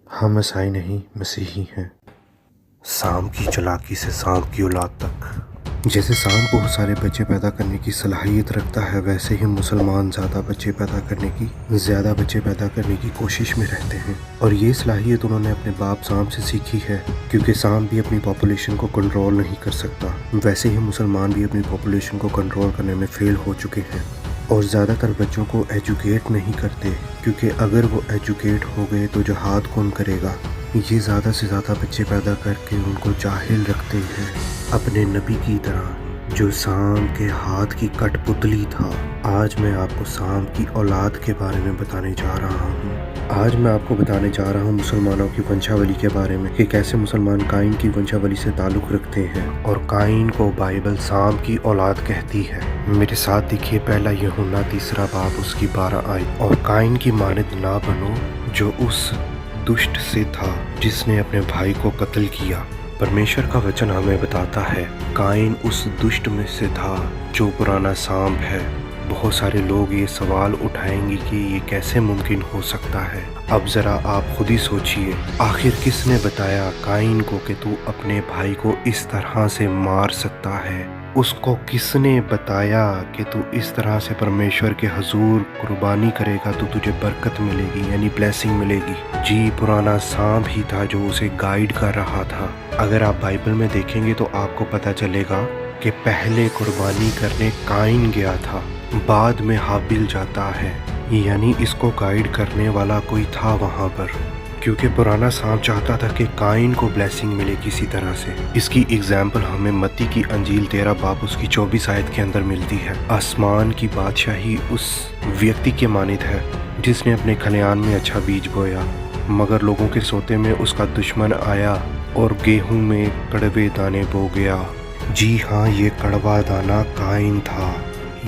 ہم عیسائی نہیں مسیحی ہیں۔ سام کی چالاکی سے سام کی اولاد تک۔ جیسے سام بہت سارے بچے پیدا کرنے کی صلاحیت رکھتا ہے، ویسے ہی مسلمان زیادہ بچے پیدا کرنے کی کوشش میں رہتے ہیں، اور یہ صلاحیت انہوں نے اپنے باپ سام سے سیکھی ہے، کیونکہ سام بھی اپنی پاپولیشن کو کنٹرول نہیں کر سکتا، ویسے ہی مسلمان بھی اپنی پاپولیشن کو کنٹرول کرنے میں فیل ہو چکے ہیں، اور زیادہ تر بچوں کو ایجوکیٹ نہیں کرتے، کیونکہ اگر وہ ایجوکیٹ ہو گئے تو جہاد کون کرے گا۔ یہ زیادہ سے زیادہ بچے پیدا کر کے ان کو جاہل رکھتے ہیں، اپنے نبی کی طرح جو سام کے ہاتھ کی کٹ پتلی تھا۔ آج میں آپ کو سام کی اولاد کے بارے میں بتانے جا رہا ہوں۔ آج میں آپ کو بتانے جا رہا ہوں مسلمانوں کی ونشاولی کے بارے میں، کہ کیسے مسلمان قائن کی ونشاولی سے تعلق رکھتے ہیں، اور قائن کو بائبل سام کی اولاد کہتی ہے۔ میرے ساتھ دیکھیے پہلا یوحنا 3 باب اس کی 12 آیت۔ اور قائن کی مانند نہ بنو جو اس دشٹ سے تھا جس نے اپنے بھائی کو قتل کیا۔ پرمیشور کا وچن ہمیں بتاتا ہے قائن اس دشٹ میں سے تھا جو پرانا سام ہے۔ بہت سارے لوگ یہ سوال اٹھائیں گے کہ یہ کیسے ممکن ہو سکتا ہے۔ اب ذرا آپ خود ہی سوچئے، آخر کس نے بتایا قائن کو کہ تو اپنے بھائی کو اس طرح سے مار سکتا ہے؟ اس کو کس نے بتایا کہ تو اس طرح سے پرمیشور کے حضور قربانی کرے گا تو تجھے برکت ملے گی، یعنی بلیسنگ ملے گی؟ جی، پرانا سام ہی تھا جو اسے گائیڈ کر رہا تھا۔ اگر آپ بائبل میں دیکھیں گے تو آپ کو پتہ چلے گا کہ پہلے قربانی کرنے قائن گیا تھا، بعد میں ہابیل جاتا ہے، یعنی اس کو گائیڈ کرنے والا کوئی تھا وہاں پر، کیونکہ پرانا سام چاہتا تھا کہ قائن کو بلیسنگ ملے کسی طرح سے۔ اس کی اگزامپل ہمیں متی کی انجیل 13 باب اس کی 24 آیت کے اندر ملتی ہے۔ آسمان کی بادشاہی اس ویکتی کے مانند ہے جس نے اپنے کھلیان میں اچھا بیج بویا، مگر لوگوں کے سوتے میں اس کا دشمن آیا اور گیہوں میں کڑوے دانے بو گیا۔ جی ہاں، یہ کڑوا دانہ قائن تھا،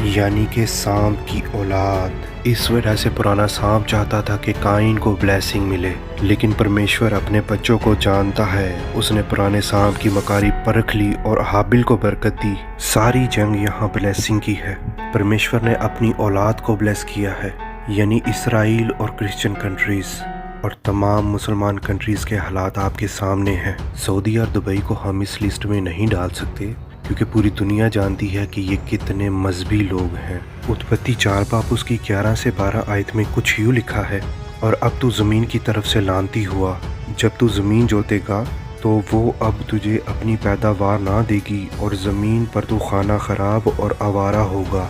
یعنی کہ سام کی اولاد۔ اس وجہ سے پرانا سام چاہتا تھا کہ قائن کو بلیسنگ ملے، لیکن پرمیشور اپنے بچوں کو جانتا ہے۔ اس نے پرانے سام کی مکاری پرکھ لی اور ہابیل کو برکت دی۔ ساری جنگ یہاں بلیسنگ کی ہے۔ پرمیشور نے اپنی اولاد کو بلیس کیا ہے، یعنی اسرائیل اور کرسچن کنٹریز، اور تمام مسلمان کنٹریز کے حالات آپ کے سامنے ہیں۔ سعودی اور دبئی کو ہم اس لسٹ میں نہیں ڈال سکتے، کیونکہ پوری دنیا جانتی ہے کہ یہ کتنے مذہبی لوگ ہیں۔ اتپتی 4 باب اس کی 11 سے 12 آیت میں کچھ یوں لکھا ہے، اور اب تو زمین کی طرف سے لعنتی ہوا، جب تو زمین جوتے گا تو وہ اب تجھے اپنی پیداوار نہ دے گی، اور زمین پر تو خانہ خراب اور آوارہ ہوگا۔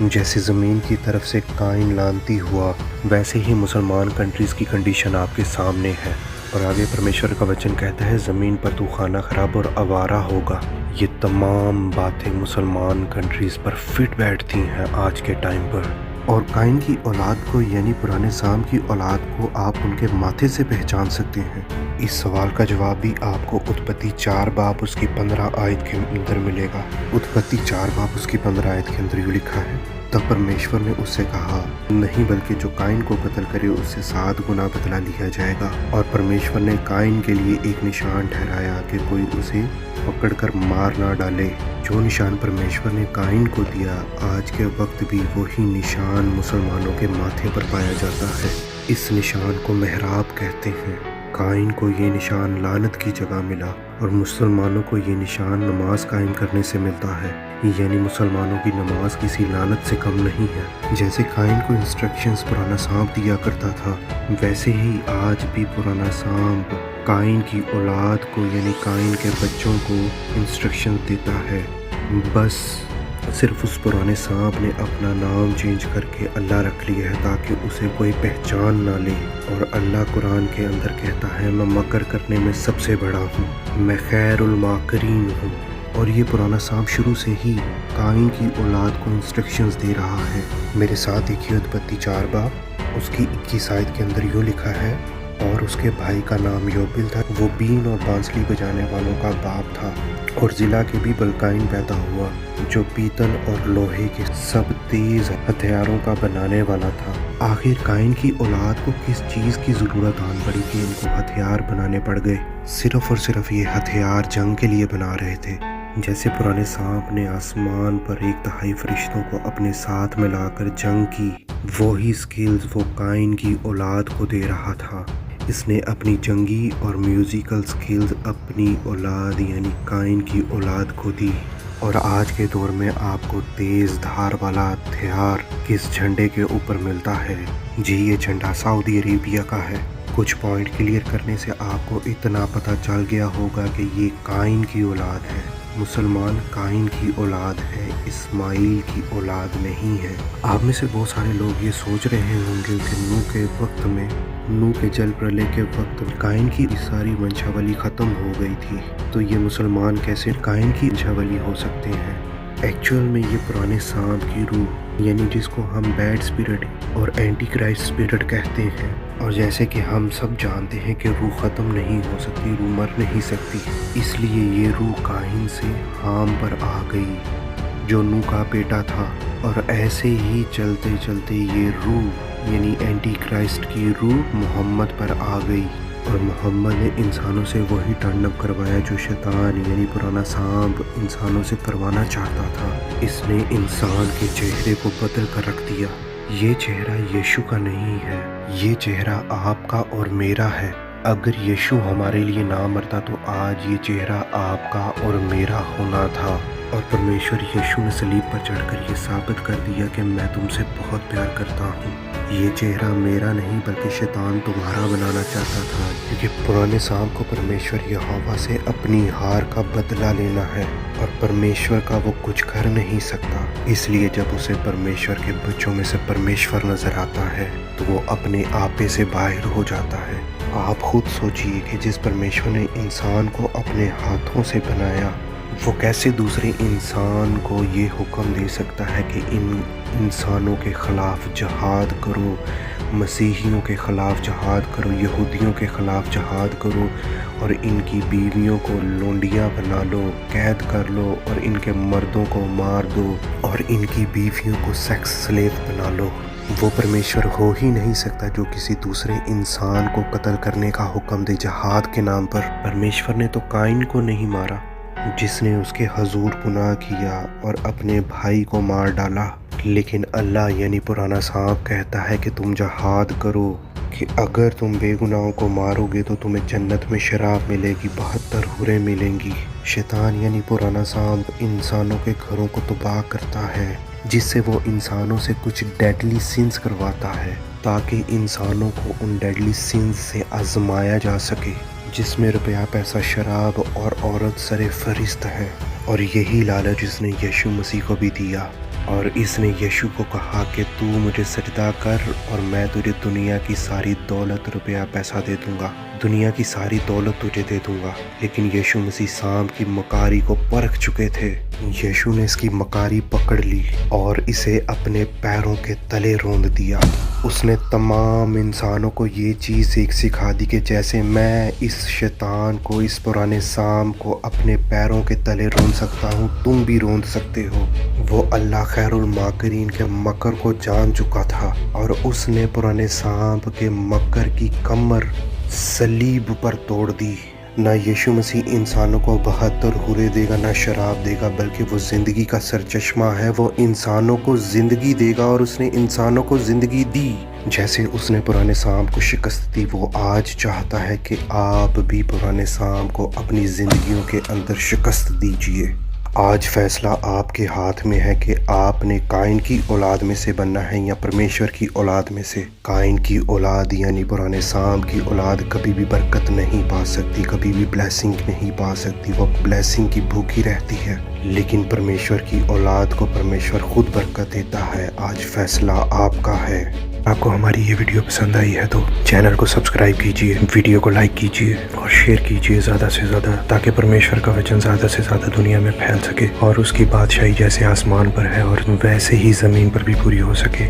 جیسے زمین کی طرف سے قائن لعنتی ہوا، ویسے ہی مسلمان کنٹریز کی کنڈیشن آپ کے سامنے ہے۔ اور آگے پرمیشور کا وچن کہتا ہے زمین پر تو خانہ خراب اور آوارہ ہوگا۔ یہ تمام باتیں مسلمان کنٹریز پر فٹ بیٹھتی ہیں آج کے ٹائم پر۔ اور قائن کی اولاد کو، یعنی پرانے سام کی اولاد کو آپ ان کے ماتھے سے پہچان سکتے ہیں؟ اس سوال کا جواب بھی آپ کو اتپتی 4 باب اس کی 15 آیت کے اندر ملے گا۔ اتپتی 4 باب اس کی 15 آیت کے اندر یوں لکھا ہے، تب پرمیشور نے اس سے کہا، نہیں بلکہ جو قائن کو قتل کرے اس سے 7 گنا بدلہ لیا جائے گا۔ اور پرمیشور نے قائن کے لیے ایک نشان ٹھہرایا کہ کوئی اسے پکڑ کر مار نہ ڈالے۔ جو نشان پرمیشور نے قائن کو دیا، آج کے وقت بھی وہی نشان مسلمانوں کے ماتھے پر پایا جاتا ہے۔ اس نشان کو محراب کہتے ہیں۔ قائن کو یہ نشان لعنت کی جگہ ملا، اور مسلمانوں کو یہ نشان نماز قائم کرنے سے ملتا ہے، یعنی مسلمانوں کی نماز کسی لعنت سے کم نہیں ہے۔ جیسے قائن کو انسٹرکشنز پرانا سانپ دیا کرتا تھا، ویسے ہی آج بھی پرانا سانپ قائن کی اولاد کو، یعنی قائن کے بچوں کو انسٹرکشنز دیتا ہے۔ بس صرف اس پرانے سانپ نے اپنا نام چینج کر کے اللہ رکھ لیا ہے تاکہ اسے کوئی پہچان نہ لے۔ اور اللہ قرآن کے اندر کہتا ہے، میں مکر کرنے میں سب سے بڑا ہوں، میں خیر الماکرین ہوں۔ اور یہ پرانا سانپ شروع سے ہی قائن کی اولاد کو انسٹرکشنز دے رہا ہے۔ میرے ساتھ دیکھیے اتپتی 4 باب اس کی 21 آیت کے اندر یوں لکھا ہے، اور اس کے بھائی کا نام یوبل تھا، وہ بین اور بانسلی بجانے والوں کا باپ تھا۔ اور ضلع کے بھی بلقائن پیدا ہوا جو پیتل اور لوہے کے سب تیز ہتھیاروں کا بنانے والا تھا۔ آخر قائن کی اولاد کو کس چیز کی ضرورت آن پڑی کہ ان کو ہتھیار بنانے پڑ گئے؟ صرف اور صرف یہ ہتھیار جنگ کے لیے بنا رہے تھے۔ جیسے پرانے سانپ نے آسمان پر 1/3 فرشتوں کو اپنے ساتھ ملا کر جنگ کی، وہی سکلز وہ قائن کی اولاد کو دے رہا تھا۔ اس نے اپنی جنگی اور میوزیکل سکلز اپنی اولاد یعنی قائن کی اولاد کو دی، اور آج کے دور میں آپ کو تیز دھار والا ہتھیار کس جھنڈے کے اوپر ملتا ہے؟ جی یہ جھنڈا سعودی عربیہ کا ہے۔ کچھ پوائنٹ کلیئر کرنے سے آپ کو اتنا پتہ چل گیا ہوگا کہ یہ قائن کی اولاد ہے، مسلمان قائن کی اولاد ہے، اسماعیل کی اولاد نہیں ہے۔ آپ میں سے بہت سارے لوگ یہ سوچ رہے ہوں گے کہ نوح کے جل پرلے کے وقت قائن کی ساری ونشاولی ختم ہو گئی تھی، تو یہ مسلمان کیسے قائن کی ونشاولی ہو سکتے ہیں؟ ایکچوئل میں یہ پرانے سانپ کی روح یعنی جس کو ہم بیڈ اسپرٹ اور اینٹی کرائسٹ اسپرٹ کہتے ہیں، اور جیسے کہ ہم سب جانتے ہیں کہ روح ختم نہیں ہو سکتی، روح مر نہیں سکتی، اس لیے یہ روح قائن سے حام پر آ گئی جو نوح کا بیٹا تھا، اور ایسے ہی چلتے چلتے یہ روح یعنی اینٹی کرائسٹ کی روح محمد پر آ گئی، اور محمد نے انسانوں سے وہی ٹرن اپ کروایا جو شیطان یعنی پرانا سانپ انسانوں سے کروانا چاہتا تھا۔ اس نے انسان کے چہرے کو بدل کر رکھ دیا۔ یہ چہرہ یشو کا نہیں ہے، یہ چہرہ آپ کا اور میرا ہے۔ اگر یشو ہمارے لیے نہ مرتا تو آج یہ چہرہ آپ کا اور میرا ہونا تھا، اور پرمیشور یشو نے صلیب پر چڑھ کر یہ ثابت کر دیا کہ میں تم سے بہت پیار کرتا ہوں۔ یہ چہرہ میرا نہیں بلکہ شیطان تمہارا بنانا چاہتا تھا، کیونکہ پرانے سانپ کو پرمیشور یہوہ سے اپنی ہار کا بدلہ لینا ہے، اور پرمیشور کا وہ کچھ کر نہیں سکتا۔ اس لیے جب اسے پرمیشور کے بچوں میں سے پرمیشور نظر آتا ہے تو وہ اپنے آپے سے باہر ہو جاتا ہے۔ آپ خود سوچئے کہ جس پرمیشور نے انسان کو اپنے ہاتھوں سے بنایا، وہ کیسے دوسرے انسان کو یہ حکم دے سکتا ہے کہ ان انسانوں کے خلاف جہاد کرو، مسیحیوں کے خلاف جہاد کرو، یہودیوں کے خلاف جہاد کرو، اور ان کی بیویوں کو لونڈیاں بنا لو، قید کر لو، اور ان کے مردوں کو مار دو، اور ان کی بیویوں کو سیکس سلیو بنا لو۔ وہ پرمیشور ہو ہی نہیں سکتا جو کسی دوسرے انسان کو قتل کرنے کا حکم دے جہاد کے نام پر۔ پرمیشور نے تو قائن کو نہیں مارا جس نے اس کے حضور گناہ کیا اور اپنے بھائی کو مار ڈالا، لیکن اللہ یعنی پرانا سانپ کہتا ہے کہ تم جہاد کرو، کہ اگر تم بے گناہوں کو مارو گے تو تمہیں جنت میں شراب ملے گی، 72 حوریں ملیں گی۔ شیطان یعنی پرانا سانپ انسانوں کے گھروں کو تباہ کرتا ہے، جس سے وہ انسانوں سے کچھ ڈیڈلی سینز کرواتا ہے تاکہ انسانوں کو ان ڈیڈلی سینز سے آزمایا جا سکے، جس میں روپیہ پیسہ شراب اور عورت سر فہرست ہے۔ اور یہی لالچ اس نے یشو مسیح کو بھی دیا، اور اس نے یشو کو کہا کہ تو مجھے سجدہ کر اور میں تجھے دنیا کی ساری دولت روپیہ پیسہ دے دوں گا، دنیا کی ساری دولت تجھے دے دوں گا۔ لیکن یشو مسیح سانپ کی مکاری کو پرکھ چکے تھے۔ یشو نے اس کی مکاری پکڑ لی اور اسے اپنے پیروں کے تلے روند دیا۔ اس نے تمام انسانوں کو یہ چیز ایک سکھا دی کہ جیسے میں اس شیطان کو، اس پرانے سانپ کو اپنے پیروں کے تلے روند سکتا ہوں، تم بھی روند سکتے ہو۔ وہ اللہ خیر الماکرین کے مکر کو جان چکا تھا، اور اس نے پرانے سانپ کے مکر کی کمر صلیب پر توڑ دی۔ نہ یشو مسیح انسانوں کو 72 حوریں دے گا، نہ شراب دے گا، بلکہ وہ زندگی کا سرچشمہ ہے۔ وہ انسانوں کو زندگی دے گا، اور اس نے انسانوں کو زندگی دی۔ جیسے اس نے پرانے سانپ کو شکست دی، وہ آج چاہتا ہے کہ آپ بھی پرانے سانپ کو اپنی زندگیوں کے اندر شکست دیجیے۔ آج فیصلہ آپ کے ہاتھ میں ہے کہ آپ نے قائن کی اولاد میں سے بننا ہے یا پرمیشور کی اولاد میں سے۔ قائن کی اولاد یعنی پرانے سانپ کی اولاد کبھی بھی برکت نہیں پا سکتی، کبھی بھی بلیسنگ نہیں پا سکتی، وہ بلیسنگ کی بھوکی رہتی ہے۔ لیکن پرمیشور کی اولاد کو پرمیشور خود برکت دیتا ہے۔ آج فیصلہ آپ کا ہے۔ آپ کو ہماری یہ ویڈیو پسند آئی ہے تو چینل کو سبسکرائب کیجئے، ویڈیو کو لائک کیجئے اور شیئر کیجئے زیادہ سے زیادہ، تاکہ پرمیشور کا وچن زیادہ سے زیادہ دنیا میں پھیل سکے، اور اس کی بادشاہی جیسے آسمان پر ہے اور ویسے ہی زمین پر بھی پوری ہو سکے۔